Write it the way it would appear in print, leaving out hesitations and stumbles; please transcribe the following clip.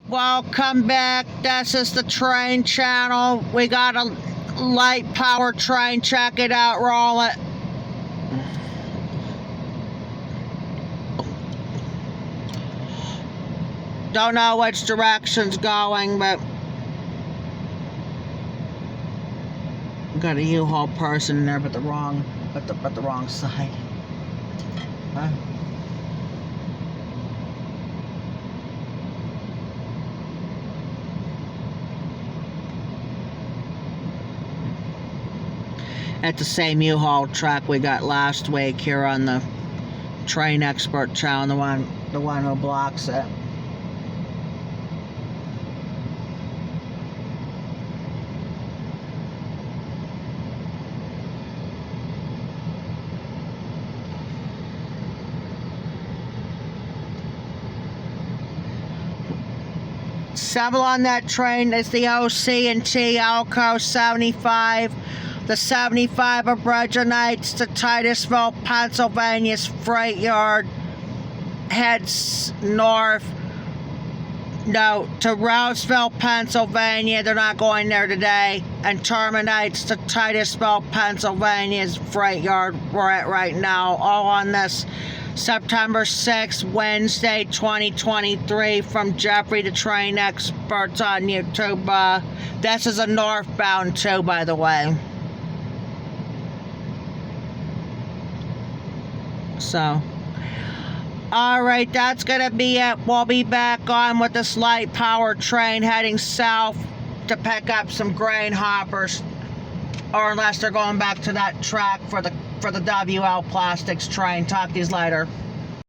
Welcome back. This is the train channel. We got a light power train. Check it out. Roll it. Don't know which direction's going, but got a U-Haul person in there, but the wrong side. Huh? At the same U-Haul truck we got last week here on the Train Expert channel, the one who blocks it. Several on that train is the OC&T Alco 75. The 75 originates to Titusville, Pennsylvania's freight yard, heads north, to Roseville, Pennsylvania. They're not going there today, and terminates to Titusville, Pennsylvania's freight yard we're at right now. All on this September 6th, Wednesday, 2023, from Jeffrey the Train Experts on YouTube. This is a northbound too, by the way. So, alright, that's gonna be it. We'll be back on with this light power train heading south to pick up some grain hoppers, or unless they're going back to that track for the WL Plastics train. Talk to you later.